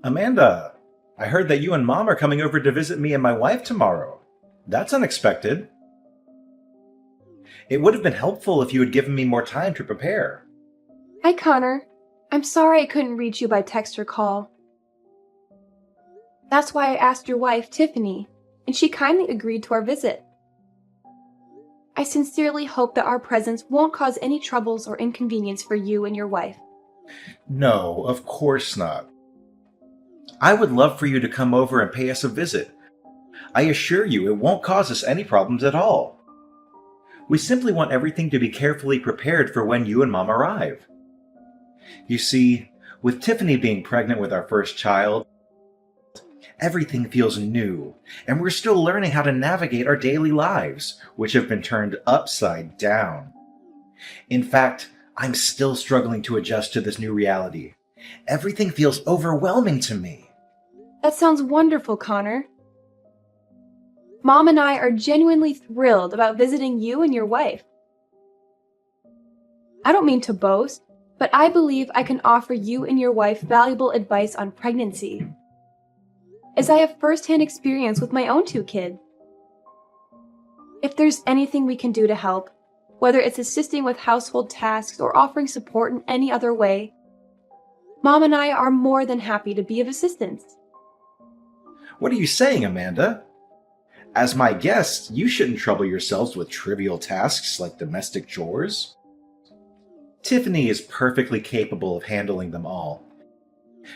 Amanda, I heard that you and Mom are coming over to visit me and my wife tomorrow. That's unexpected. It would have been helpful if you had given me more time to prepare. Hi, Connor. I'm sorry I couldn't reach you by text or call. That's why I asked your wife, Tiffany, and she kindly agreed to our visit. I sincerely hope that our presence won't cause any troubles or inconvenience for you and your wife. No, of course not. I would love for you to come over and pay us a visit. I assure you it won't cause us any problems at all. We simply want everything to be carefully prepared for when you and Mom arrive. You see, with Tiffany being pregnant with our first child, everything feels new, and we're still learning how to navigate our daily lives, which have been turned upside down. In fact, I'm still struggling to adjust to this new reality. Everything feels overwhelming to me. That sounds wonderful, Connor. Mom and I are genuinely thrilled about visiting you and your wife. I don't mean to boast, but I believe I can offer you and your wife valuable advice on pregnancy, as I have firsthand experience with my own two kids. If there's anything we can do to help, whether it's assisting with household tasks or offering support in any other way, Mom and I are more than happy to be of assistance. What are you saying, Amanda? As my guest, you shouldn't trouble yourselves with trivial tasks like domestic chores. Tiffany is perfectly capable of handling them all.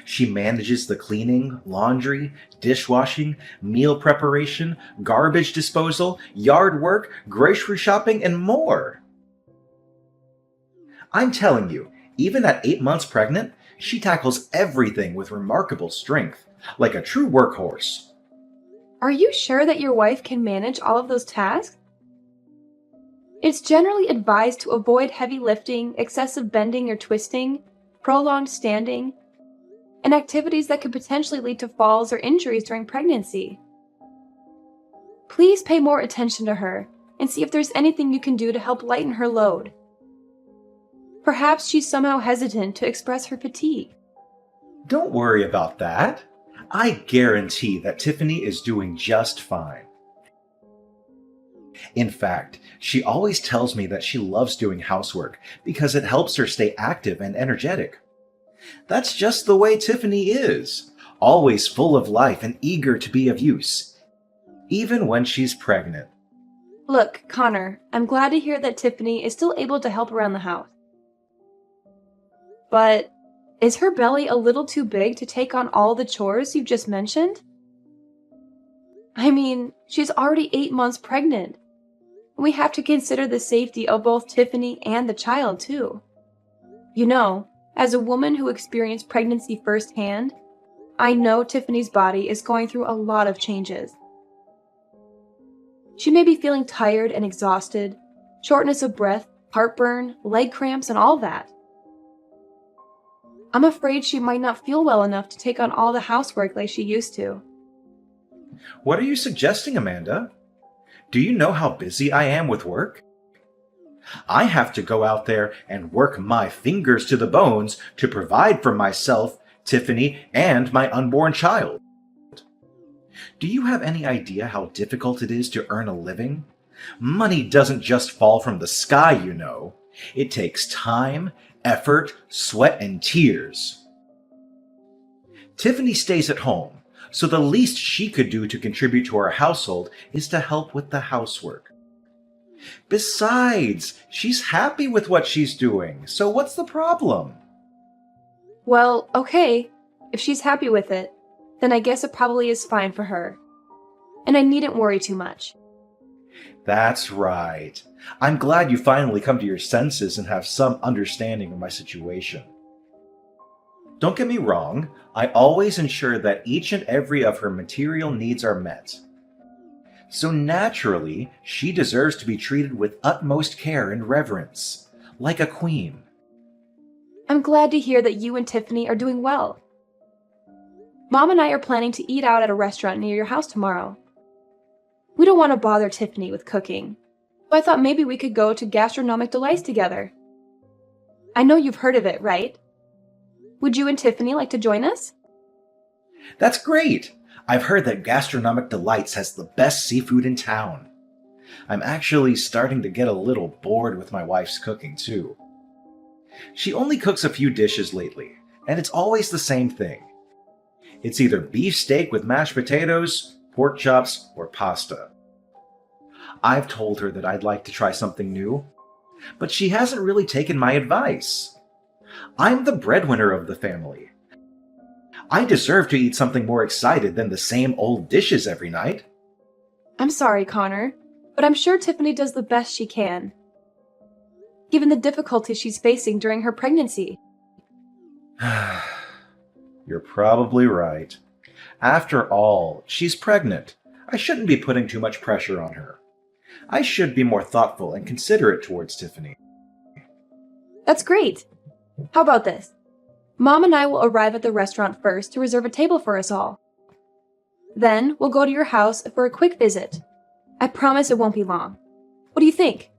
She manages the cleaning, laundry, dishwashing, meal preparation, garbage disposal, yard work, grocery shopping, and more. I'm telling you, even at 8 months pregnant, she tackles everything with remarkable strength, like a true workhorse. Are you sure that your wife can manage all of those tasks? It's generally advised to avoid heavy lifting, excessive bending or twisting, prolonged standing, and activities that could potentially lead to falls or injuries during pregnancy. Please pay more attention to her and see if there's anything you can do to help lighten her load. Perhaps she's somehow hesitant to express her fatigue. Don't worry about that. I guarantee that Tiffany is doing just fine. In fact, she always tells me that she loves doing housework because it helps her stay active and energetic. That's just the way Tiffany is, always full of life and eager to be of use, even when she's pregnant. Look, Connor, I'm glad to hear that Tiffany is still able to help around the house. But is her belly a little too big to take on all the chores you've just mentioned? I mean, she's already 8 months pregnant. We have to consider the safety of both Tiffany and the child, too. You know, as a woman who experienced pregnancy firsthand, I know Tiffany's body is going through a lot of changes. She may be feeling tired and exhausted, shortness of breath, heartburn, leg cramps, and all that. I'm afraid she might not feel well enough to take on all the housework like she used to. What are you suggesting, Amanda? Do you know how busy I am with work? I have to go out there and work my fingers to the bones to provide for myself, Tiffany, and my unborn child. Do you have any idea how difficult it is to earn a living? Money doesn't just fall from the sky, you know. It takes time, effort, sweat, and tears. Tiffany stays at home, so the least she could do to contribute to our household is to help with the housework. Besides, she's happy with what she's doing, so what's the problem? Well, okay, if she's happy with it, then I guess it probably is fine for her. And I needn't worry too much. That's right. I'm glad you finally come to your senses and have some understanding of my situation. Don't get me wrong, I always ensure that each and every of her material needs are met. So naturally, she deserves to be treated with utmost care and reverence, like a queen. I'm glad to hear that you and Tiffany are doing well. Mom and I are planning to eat out at a restaurant near your house tomorrow. We don't want to bother Tiffany with cooking, so I thought maybe we could go to Gastronomic Delights together. I know you've heard of it, right? Would you and Tiffany like to join us? That's great! I've heard that Gastronomic Delights has the best seafood in town. I'm actually starting to get a little bored with my wife's cooking, too. She only cooks a few dishes lately, and it's always the same thing. It's either beef steak with mashed potatoes, pork chops, or pasta. I've told her that I'd like to try something new, but she hasn't really taken my advice. I'm the breadwinner of the family. I deserve to eat something more excited than the same old dishes every night. I'm sorry, Connor, but I'm sure Tiffany does the best she can, given the difficulties she's facing during her pregnancy. You're probably right. After all, she's pregnant. I shouldn't be putting too much pressure on her. I should be more thoughtful and considerate towards Tiffany. That's great. How about this? Mom and I will arrive at the restaurant first to reserve a table for us all. Then we'll go to your house for a quick visit. I promise it won't be long. What do you think?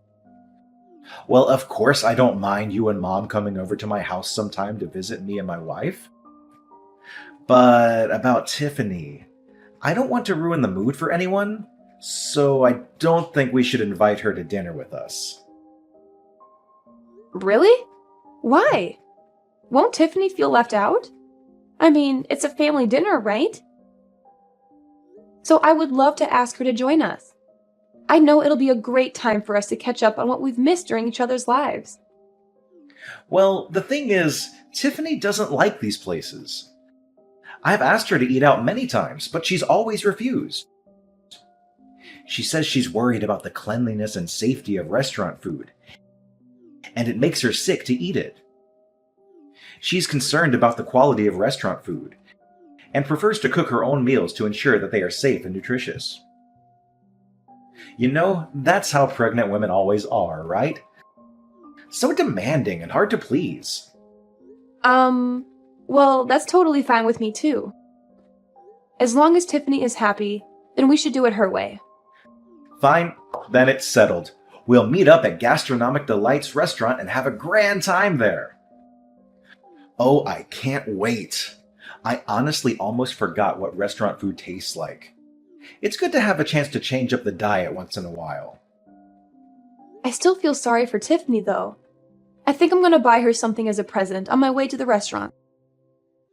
Well, of course I don't mind you and Mom coming over to my house sometime to visit me and my wife. But about Tiffany, I don't want to ruin the mood for anyone, so I don't think we should invite her to dinner with us. Really? Why? Won't Tiffany feel left out? I mean, it's a family dinner, right? So I would love to ask her to join us. I know it'll be a great time for us to catch up on what we've missed during each other's lives. Well, the thing is, Tiffany doesn't like these places. I've asked her to eat out many times, but she's always refused. She says she's worried about the cleanliness and safety of restaurant food, and it makes her sick to eat it. She's concerned about the quality of restaurant food, and prefers to cook her own meals to ensure that they are safe and nutritious. You know, that's how pregnant women always are, right? So demanding and hard to please. Well, that's totally fine with me too. As long as Tiffany is happy, then we should do it her way. Fine, then it's settled. We'll meet up at Gastronomic Delights restaurant and have a grand time there. Oh, I can't wait. I honestly almost forgot what restaurant food tastes like. It's good to have a chance to change up the diet once in a while. I still feel sorry for Tiffany though. I think I'm gonna buy her something as a present on my way to the restaurant.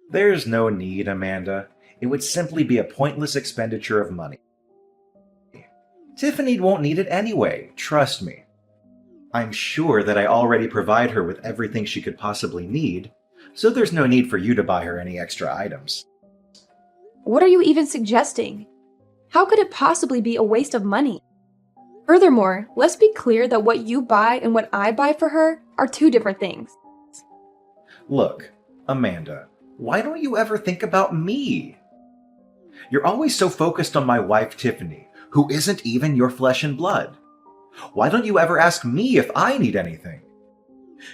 There's no need, Amanda. It would simply be a pointless expenditure of money. Tiffany won't need it anyway, trust me. I'm sure that I already provide her with everything she could possibly need, so there's no need for you to buy her any extra items. What are you even suggesting? How could it possibly be a waste of money? Furthermore, let's be clear that what you buy and what I buy for her are two different things. Look, Amanda, why don't you ever think about me? You're always so focused on my wife, Tiffany, who isn't even your flesh and blood. Why don't you ever ask me if I need anything?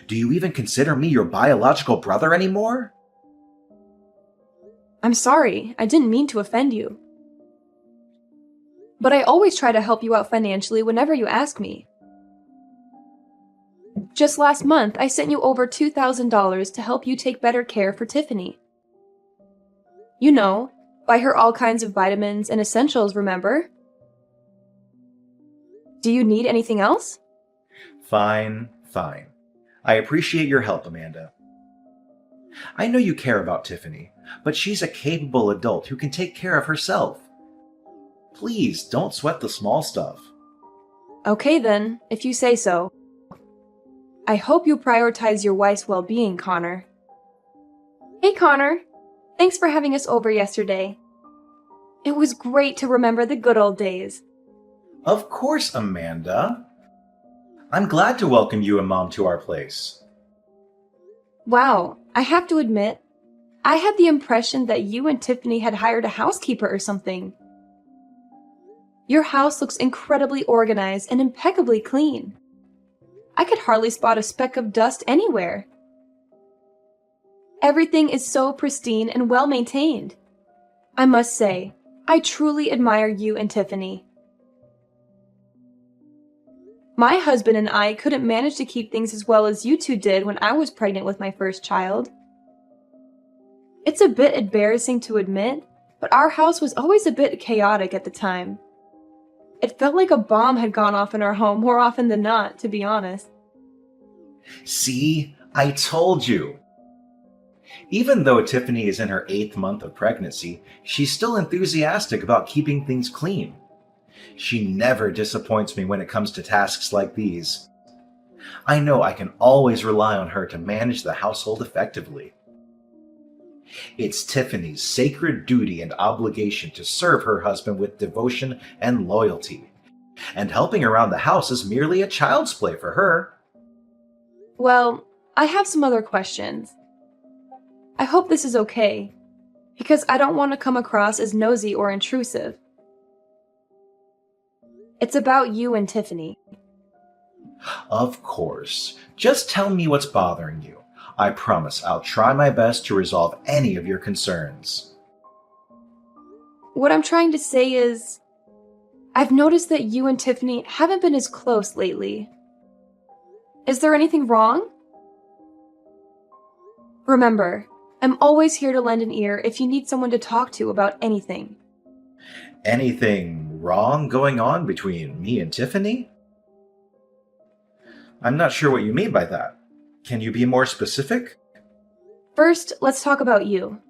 Do you even consider me your biological brother anymore? I'm sorry, I didn't mean to offend you. But I always try to help you out financially whenever you ask me. Just last month, I sent you over $2,000 to help you take better care for Tiffany. You know, buy her all kinds of vitamins and essentials, remember? Do you need anything else? Fine. I appreciate your help, Amanda. I know you care about Tiffany, but she's a capable adult who can take care of herself. Please, don't sweat the small stuff. Okay then, if you say so. I hope you prioritize your wife's well-being, Connor. Hey, Connor. Thanks for having us over yesterday. It was great to remember the good old days. Of course, Amanda. I'm glad to welcome you and Mom to our place. Wow, I have to admit, I had the impression that you and Tiffany had hired a housekeeper or something. Your house looks incredibly organized and impeccably clean. I could hardly spot a speck of dust anywhere. Everything is so pristine and well maintained. I must say, I truly admire you and Tiffany. My husband and I couldn't manage to keep things as well as you two did when I was pregnant with my first child. It's a bit embarrassing to admit, but our house was always a bit chaotic at the time. It felt like a bomb had gone off in our home more often than not, to be honest. See, I told you. Even though Tiffany is in her 8th month of pregnancy, she's still enthusiastic about keeping things clean. She never disappoints me when it comes to tasks like these. I know I can always rely on her to manage the household effectively. It's Tiffany's sacred duty and obligation to serve her husband with devotion and loyalty, and helping around the house is merely a child's play for her. Well, I have some other questions. I hope this is okay, because I don't want to come across as nosy or intrusive. It's about you and Tiffany. Of course. Just tell me what's bothering you. I promise I'll try my best to resolve any of your concerns. What I'm trying to say is, I've noticed that you and Tiffany haven't been as close lately. Is there anything wrong? Remember, I'm always here to lend an ear if you need someone to talk to about anything. Anything wrong going on between me and Tiffany? I'm not sure what you mean by that. Can you be more specific? First, let's talk about you.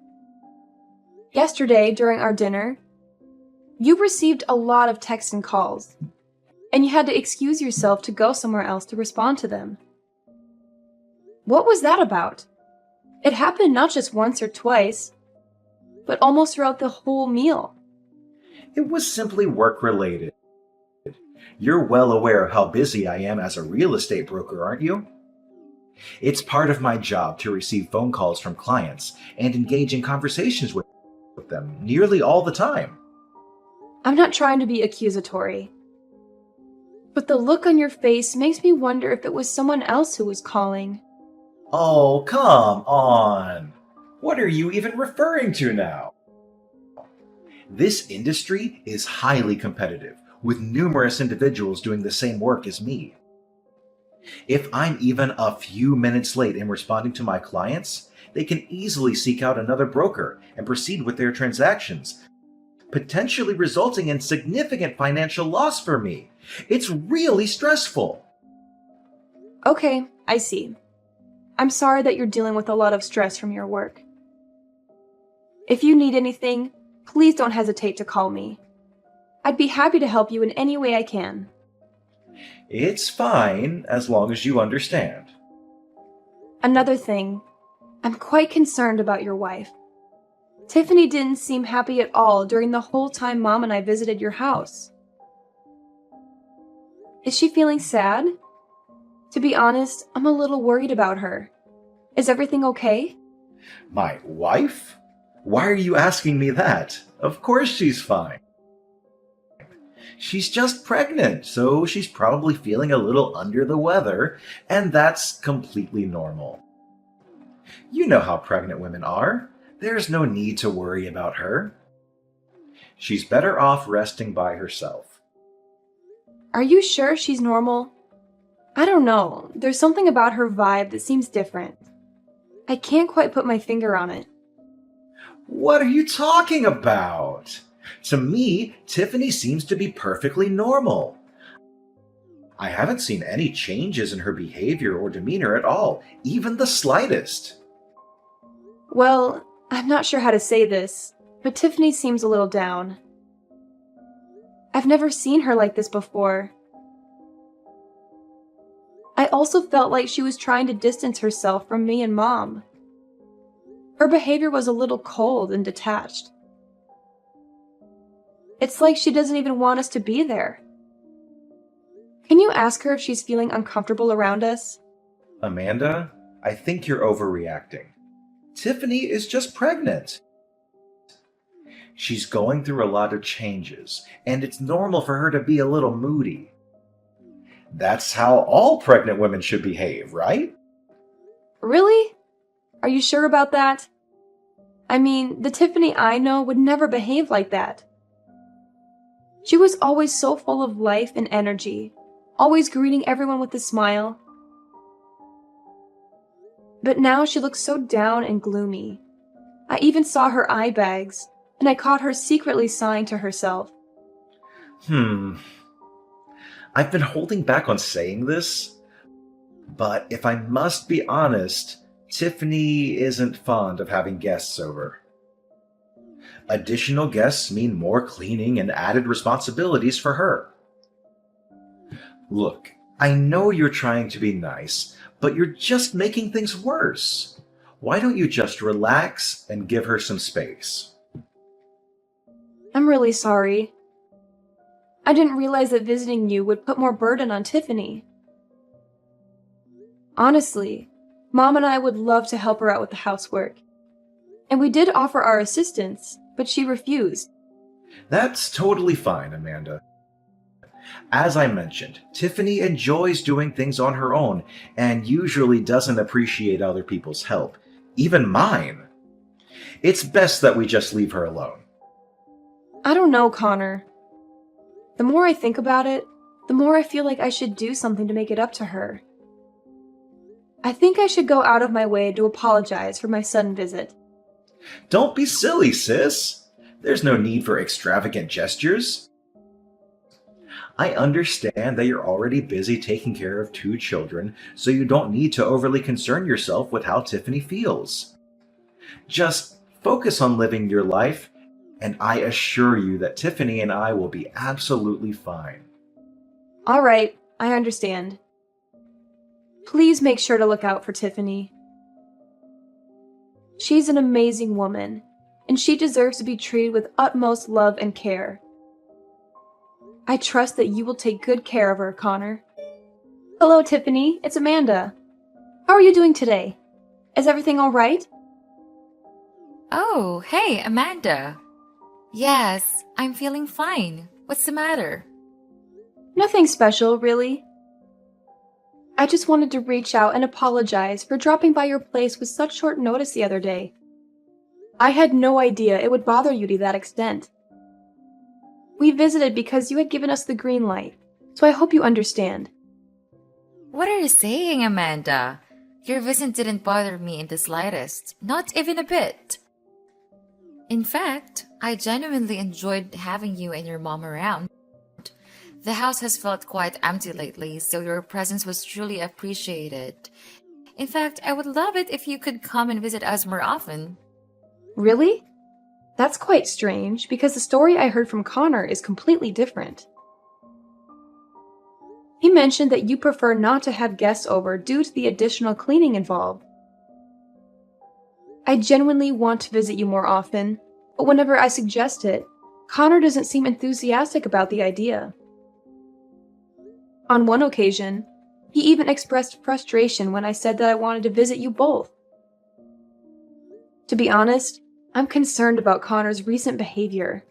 Yesterday, during our dinner, you received a lot of texts and calls, and you had to excuse yourself to go somewhere else to respond to them. What was that about? It happened not just once or twice, but almost throughout the whole meal. It was simply work-related. You're well aware of how busy I am as a real estate broker, aren't you? It's part of my job to receive phone calls from clients and engage in conversations with them nearly all the time. I'm not trying to be accusatory, but the look on your face makes me wonder if it was someone else who was calling. Oh, come on! What are you even referring to now? This industry is highly competitive, with numerous individuals doing the same work as me. If I'm even a few minutes late in responding to my clients, they can easily seek out another broker and proceed with their transactions, potentially resulting in significant financial loss for me. It's really stressful. Okay, I see. I'm sorry that you're dealing with a lot of stress from your work. If you need anything, please don't hesitate to call me. I'd be happy to help you in any way I can. It's fine, as long as you understand. Another thing, I'm quite concerned about your wife. Tiffany didn't seem happy at all during the whole time Mom and I visited your house. Is she feeling sad? To be honest, I'm a little worried about her. Is everything okay? My wife? Why are you asking me that? Of course she's fine. She's just pregnant, so she's probably feeling a little under the weather, and that's completely normal. You know how pregnant women are. There's no need to worry about her. She's better off resting by herself. Are you sure she's normal? I don't know. There's something about her vibe that seems different. I can't quite put my finger on it. What are you talking about? To me, Tiffany seems to be perfectly normal. I haven't seen any changes in her behavior or demeanor at all, even the slightest. Well, I'm not sure how to say this, but Tiffany seems a little down. I've never seen her like this before. I also felt like she was trying to distance herself from me and Mom. Her behavior was a little cold and detached. It's like she doesn't even want us to be there. Can you ask her if she's feeling uncomfortable around us? Amanda, I think you're overreacting. Tiffany is just pregnant. She's going through a lot of changes, and it's normal for her to be a little moody. That's how all pregnant women should behave, right? Really? Are you sure about that? I mean, the Tiffany I know would never behave like that. She was always so full of life and energy, always greeting everyone with a smile. But now she looks so down and gloomy. I even saw her eye bags, and I caught her secretly sighing to herself. Hmm. I've been holding back on saying this, but if I must be honest, Tiffany isn't fond of having guests over. Additional guests mean more cleaning and added responsibilities for her. Look, I know you're trying to be nice, but you're just making things worse. Why don't you just relax and give her some space? I'm really sorry. I didn't realize that visiting you would put more burden on Tiffany. Honestly, Mom and I would love to help her out with the housework. And we did offer our assistance, but she refused. That's totally fine, Amanda. As I mentioned, Tiffany enjoys doing things on her own and usually doesn't appreciate other people's help, even mine. It's best that we just leave her alone. I don't know, Connor. The more I think about it, the more I feel like I should do something to make it up to her. I think I should go out of my way to apologize for my sudden visit. Don't be silly, sis. There's no need for extravagant gestures. I understand that you're already busy taking care of 2 children, so you don't need to overly concern yourself with how Tiffany feels. Just focus on living your life, and I assure you that Tiffany and I will be absolutely fine. All right, I understand. Please make sure to look out for Tiffany. She's an amazing woman, and she deserves to be treated with utmost love and care. I trust that you will take good care of her, Connor. Hello, Tiffany. It's Amanda. How are you doing today? Is everything all right? Oh, hey, Amanda. Yes, I'm feeling fine. What's the matter? Nothing special, really. I just wanted to reach out and apologize for dropping by your place with such short notice the other day. I had no idea it would bother you to that extent. We visited because you had given us the green light, so I hope you understand. What are you saying, Amanda? Your visit didn't bother me in the slightest, not even a bit. In fact, I genuinely enjoyed having you and your mom around. The house has felt quite empty lately, so your presence was truly appreciated. In fact, I would love it if you could come and visit us more often. Really? That's quite strange, because the story I heard from Connor is completely different. He mentioned that you prefer not to have guests over due to the additional cleaning involved. I genuinely want to visit you more often, but whenever I suggest it, Connor doesn't seem enthusiastic about the idea. On one occasion, he even expressed frustration when I said that I wanted to visit you both. To be honest, I'm concerned about Connor's recent behavior.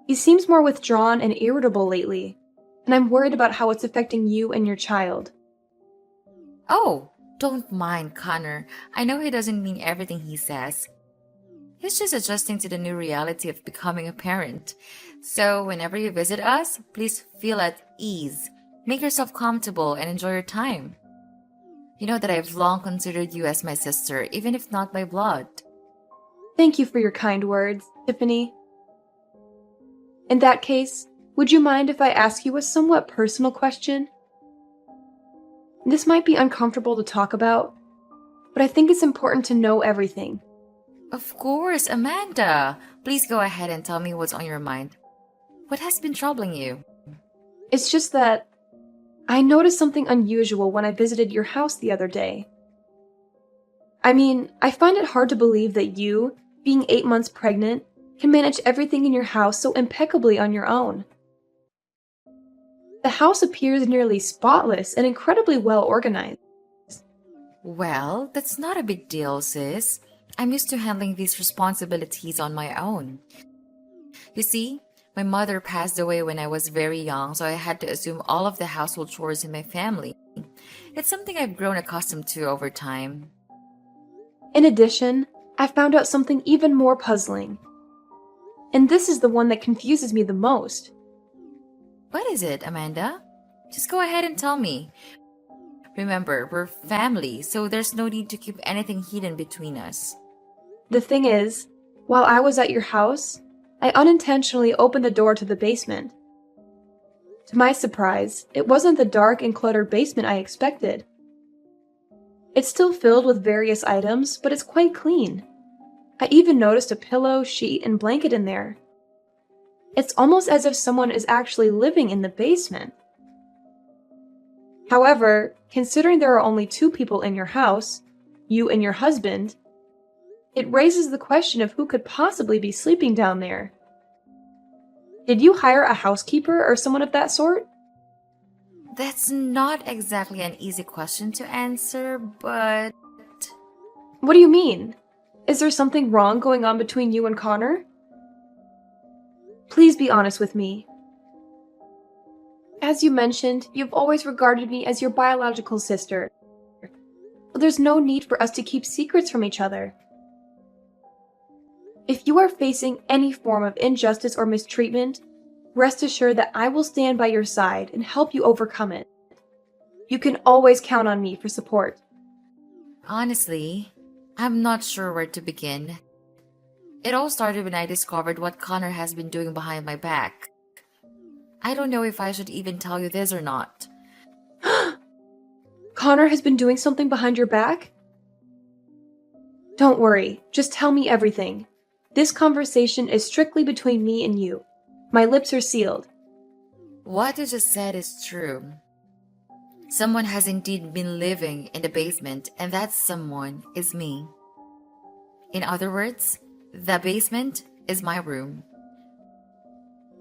He seems more withdrawn and irritable lately, and I'm worried about how it's affecting you and your child. Oh, don't mind Connor. I know he doesn't mean everything he says. He's just adjusting to the new reality of becoming a parent. So whenever you visit us, please feel at ease. Make yourself comfortable and enjoy your time. You know that I've long considered you as my sister, even if not by blood. Thank you for your kind words, Tiffany. In that case, would you mind if I ask you a somewhat personal question? This might be uncomfortable to talk about, but I think it's important to know everything. Of course, Amanda. Please go ahead and tell me what's on your mind. What has been troubling you? It's just that I noticed something unusual when I visited your house the other day. I mean, I find it hard to believe that you, being 8 months pregnant, can manage everything in your house so impeccably on your own. The house appears nearly spotless and incredibly well organized. Well, that's not a big deal, sis. I'm used to handling these responsibilities on my own. You see, my mother passed away when I was very young, so I had to assume all of the household chores in my family. It's something I've grown accustomed to over time. In addition, I found out something even more puzzling. And this is the one that confuses me the most. What is it, Amanda? Just go ahead and tell me. Remember, we're family, so there's no need to keep anything hidden between us. The thing is, while I was at your house, I unintentionally opened the door to the basement. To my surprise, it wasn't the dark and cluttered basement I expected. It's still filled with various items, but it's quite clean. I even noticed a pillow, sheet, and blanket in there. It's almost as if someone is actually living in the basement. However, considering there are only 2 people in your house, you and your husband, it raises the question of who could possibly be sleeping down there. Did you hire a housekeeper or someone of that sort? That's not exactly an easy question to answer, but What do you mean? Is there something wrong going on between you and Connor? Please be honest with me. As you mentioned, you've always regarded me as your biological sister. There's no need for us to keep secrets from each other. If you are facing any form of injustice or mistreatment, rest assured that I will stand by your side and help you overcome it. You can always count on me for support. honestly, I'm not sure where to begin. It all started when I discovered what Connor has been doing behind my back. I don't know if I should even tell you this or not. Connor has been doing something behind your back? Don't worry, just tell me everything. This conversation is strictly between me and you. My lips are sealed. What you just said is true. Someone has indeed been living in the basement, and that someone is me. In other words, the basement is my room.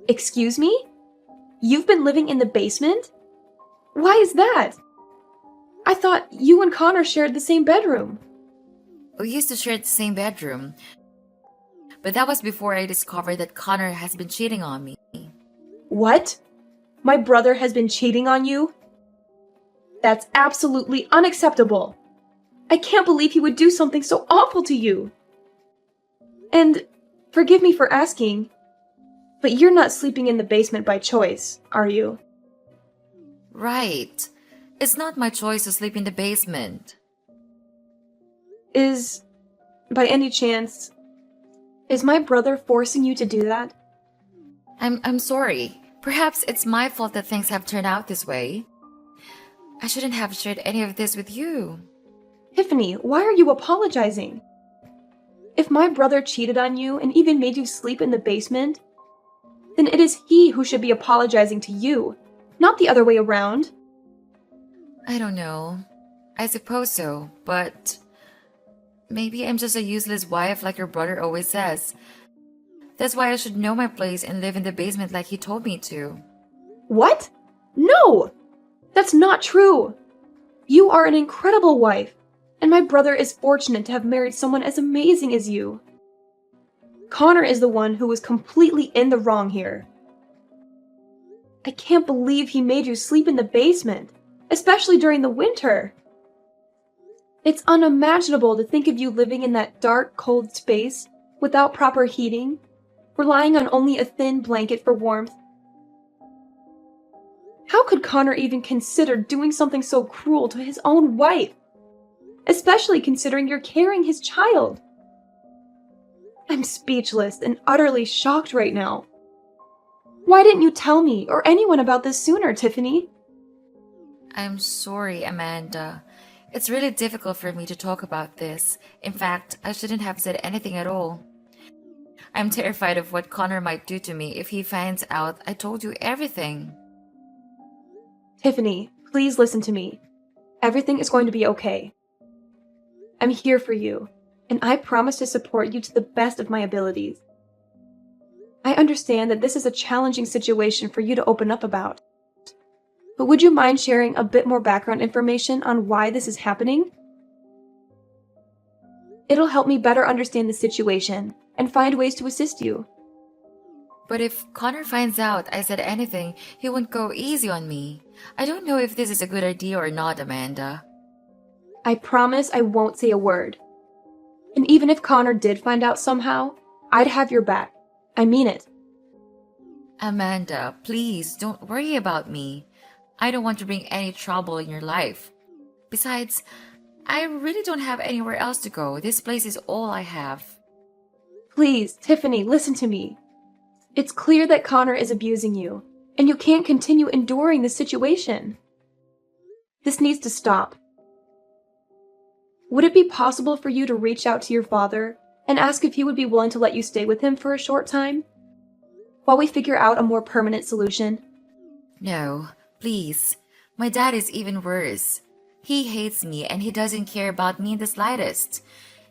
Excuse me? You've been living in the basement? Why is that? I thought you and Connor shared the same bedroom. We used to share the same bedroom, but that was before I discovered that Connor has been cheating on me. What? My brother has been cheating on you? That's absolutely unacceptable. I can't believe he would do something so awful to you. And forgive me for asking, but you're not sleeping in the basement by choice, are you? Right. It's not my choice to sleep in the basement. By any chance, is my brother forcing you to do that? I'm sorry. Perhaps it's my fault that things have turned out this way. I shouldn't have shared any of this with you. Tiffany, why are you apologizing? If my brother cheated on you and even made you sleep in the basement, then it is he who should be apologizing to you, not the other way around. I don't know. I suppose so, but maybe I'm just a useless wife like your brother always says. That's why I should know my place and live in the basement like he told me to. What? No! That's not true! You are an incredible wife, and my brother is fortunate to have married someone as amazing as you. Connor is the one who was completely in the wrong here. I can't believe he made you sleep in the basement, especially during the winter. It's unimaginable to think of you living in that dark, cold space without proper heating, relying on only a thin blanket for warmth. How could Connor even consider doing something so cruel to his own wife? Especially considering you're carrying his child. I'm speechless and utterly shocked right now. Why didn't you tell me or anyone about this sooner, Tiffany? I'm sorry, Amanda. It's really difficult for me to talk about this. In fact, I shouldn't have said anything at all. I'm terrified of what Connor might do to me if he finds out I told you everything. Tiffany, please listen to me. Everything is going to be okay. I'm here for you, and I promise to support you to the best of my abilities. I understand that this is a challenging situation for you to open up about. But would you mind sharing a bit more background information on why this is happening? It'll help me better understand the situation and find ways to assist you. But if Connor finds out I said anything, he won't go easy on me. I don't know if this is a good idea or not, Amanda. I promise I won't say a word. And even if Connor did find out somehow, I'd have your back. I mean it. Amanda, please don't worry about me. I don't want to bring any trouble in your life. Besides, I really don't have anywhere else to go. This place is all I have. Please, Tiffany, listen to me. It's clear that Connor is abusing you, and you can't continue enduring this situation. This needs to stop. Would it be possible for you to reach out to your father and ask if he would be willing to let you stay with him for a short time, while we figure out a more permanent solution? No, please. My dad is even worse. He hates me and he doesn't care about me in the slightest.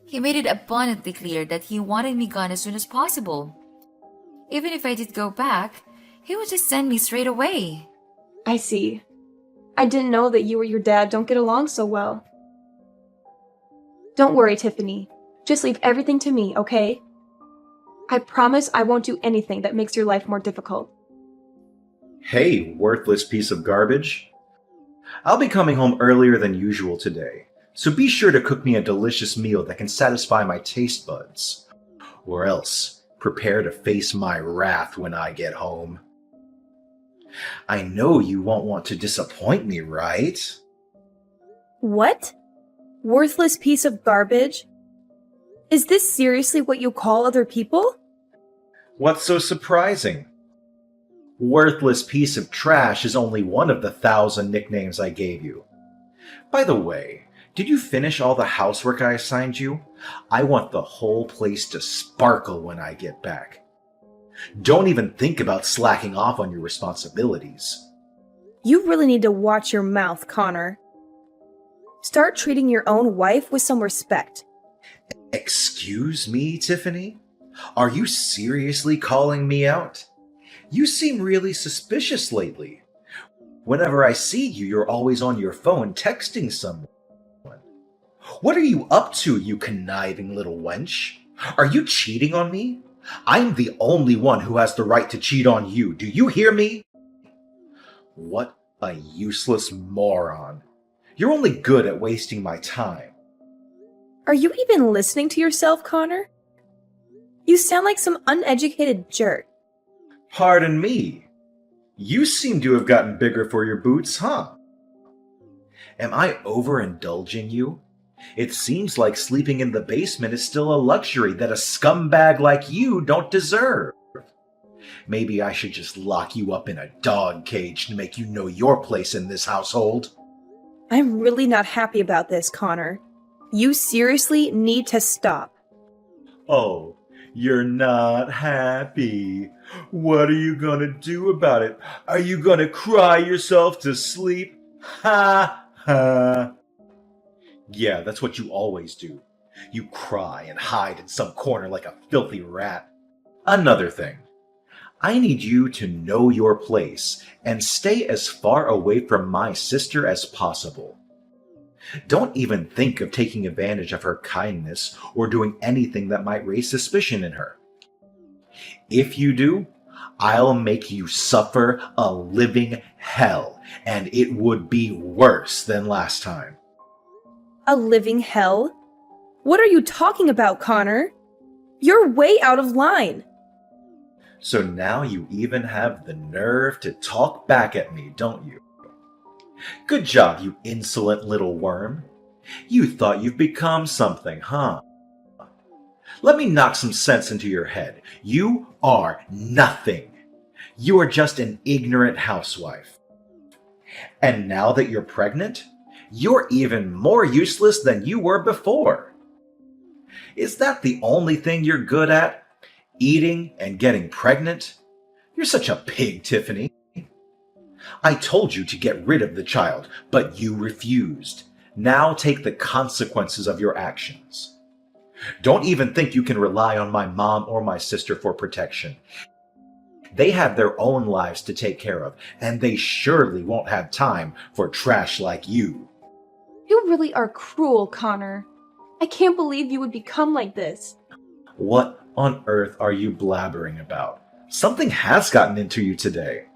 He made it abundantly clear that he wanted me gone as soon as possible. Even if I did go back, he would just send me straight away. I see. I didn't know that you or your dad don't get along so well. Don't worry, Tiffany. Just leave everything to me, okay? I promise I won't do anything that makes your life more difficult. Hey, worthless piece of garbage. I'll be coming home earlier than usual today, so be sure to cook me a delicious meal that can satisfy my taste buds. Or else, prepare to face my wrath when I get home. I know you won't want to disappoint me, right? What? Worthless piece of garbage? Is this seriously what you call other people? What's so surprising? Worthless piece of trash is only one of the 1,000 nicknames I gave you. By the way, did you finish all the housework I assigned you? I want the whole place to sparkle when I get back. Don't even think about slacking off on your responsibilities. You really need to watch your mouth, Connor. Start treating your own wife with some respect. Excuse me, Tiffany? Are you seriously calling me out? You seem really suspicious lately. Whenever I see you, you're always on your phone texting someone. What are you up to, you conniving little wench? Are you cheating on me? I'm the only one who has the right to cheat on you. Do you hear me? What a useless moron. You're only good at wasting my time. Are you even listening to yourself, Connor? You sound like some uneducated jerk. Pardon me. You seem to have gotten bigger for your boots, huh? Am I overindulging you? It seems like sleeping in the basement is still a luxury that a scumbag like you don't deserve. Maybe I should just lock you up in a dog cage to make you know your place in this household. I'm really not happy about this, Connor. You seriously need to stop. Oh, you're not happy. What are you gonna do about it? Are you gonna cry yourself to sleep? Ha ha. Yeah, that's what you always do. You cry and hide in some corner like a filthy rat. Another thing. I need you to know your place and stay as far away from my sister as possible. Don't even think of taking advantage of her kindness or doing anything that might raise suspicion in her. If you do, I'll make you suffer a living hell, and it would be worse than last time. A living hell? What are you talking about, Connor? You're way out of line. So now you even have the nerve to talk back at me, don't you? Good job, you insolent little worm. You thought you've become something, huh? Let me knock some sense into your head. You are nothing. You are just an ignorant housewife. And now that you're pregnant, you're even more useless than you were before. Is that the only thing you're good at? Eating and getting pregnant? You're such a pig, Tiffany. I told you to get rid of the child, but you refused. Now take the consequences of your actions. Don't even think you can rely on my mom or my sister for protection. They have their own lives to take care of, and they surely won't have time for trash like you. You really are cruel, Connor. I can't believe you would become like this. What on earth are you blabbering about? Something has gotten into you today.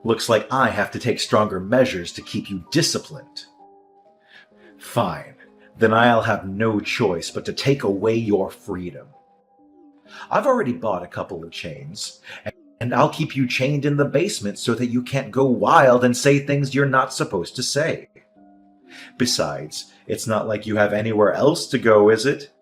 Looks like I have to take stronger measures to keep you disciplined. Fine, then I'll have no choice but to take away your freedom. I've already bought a couple of chains, and I'll keep you chained in the basement so that you can't go wild and say things you're not supposed to say. Besides, it's not like you have anywhere else to go, is it?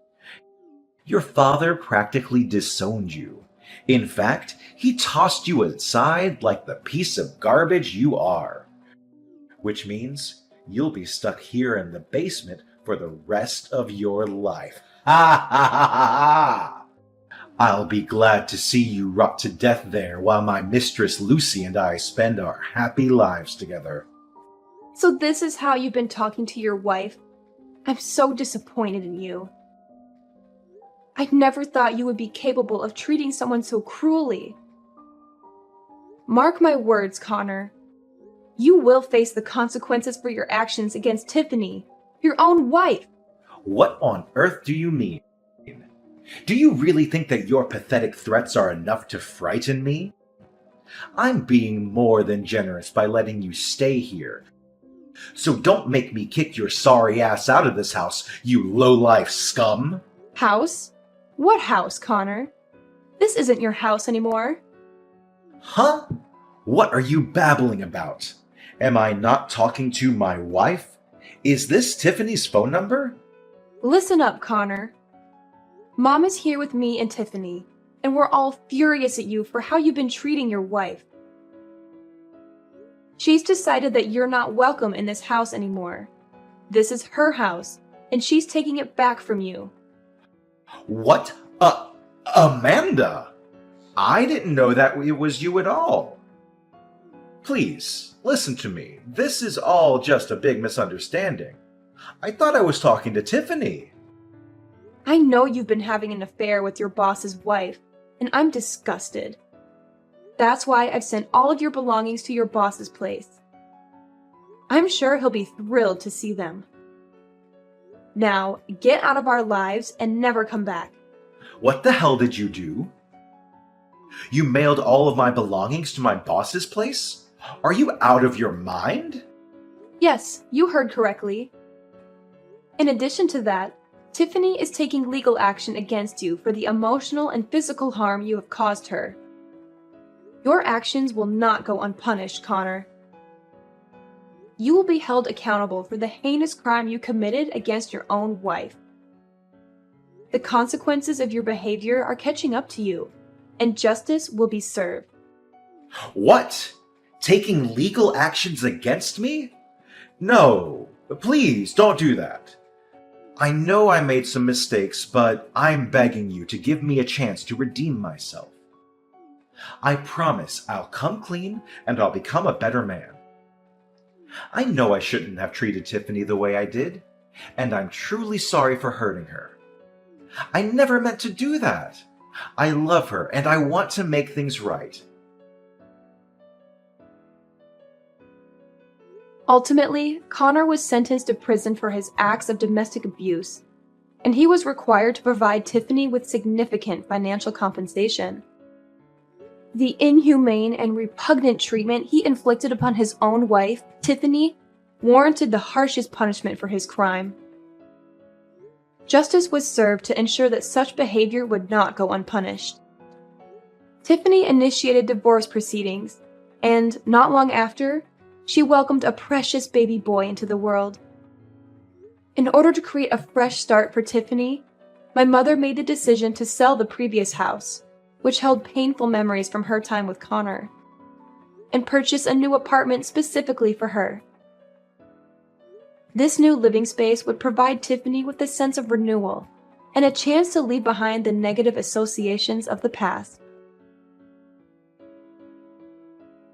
Your father practically disowned you. In fact, he tossed you aside like the piece of garbage you are. Which means you'll be stuck here in the basement for the rest of your life. Ha ha ha ha ha! I'll be glad to see you rot to death there while my mistress Lucy and I spend our happy lives together. So this is how you've been talking to your wife? I'm so disappointed in you. I never thought you would be capable of treating someone so cruelly. Mark my words, Connor. You will face the consequences for your actions against Tiffany, your own wife. What on earth do you mean? Do you really think that your pathetic threats are enough to frighten me? I'm being more than generous by letting you stay here. So don't make me kick your sorry ass out of this house, you low-life scum! House? What house, Connor? This isn't your house anymore. Huh? What are you babbling about? Am I not talking to my wife? Is this Tiffany's phone number? Listen up, Connor. Mom is here with me and Tiffany, and we're all furious at you for how you've been treating your wife. She's decided that you're not welcome in this house anymore. This is her house, and she's taking it back from you. What? Amanda! I didn't know that it was you at all. Please, listen to me. This is all just a big misunderstanding. I thought I was talking to Tiffany. I know you've been having an affair with your boss's wife, and I'm disgusted. That's why I've sent all of your belongings to your boss's place. I'm sure he'll be thrilled to see them. Now, get out of our lives and never come back. What the hell did you do? You mailed all of my belongings to my boss's place? Are you out of your mind? Yes, you heard correctly. In addition to that, Tiffany is taking legal action against you for the emotional and physical harm you have caused her. Your actions will not go unpunished, Connor. You will be held accountable for the heinous crime you committed against your own wife. The consequences of your behavior are catching up to you, and justice will be served. What? Taking legal actions against me? No, please don't do that. I know I made some mistakes, but I'm begging you to give me a chance to redeem myself. I promise I'll come clean and I'll become a better man. I know I shouldn't have treated Tiffany the way I did, and I'm truly sorry for hurting her. I never meant to do that. I love her and I want to make things right. Ultimately, Connor was sentenced to prison for his acts of domestic abuse, and he was required to provide Tiffany with significant financial compensation. The inhumane and repugnant treatment he inflicted upon his own wife, Tiffany, warranted the harshest punishment for his crime. Justice was served to ensure that such behavior would not go unpunished. Tiffany initiated divorce proceedings, and not long after, she welcomed a precious baby boy into the world. In order to create a fresh start for Tiffany, my mother made the decision to sell the previous house, which held painful memories from her time with Connor, and purchase a new apartment specifically for her. This new living space would provide Tiffany with a sense of renewal and a chance to leave behind the negative associations of the past.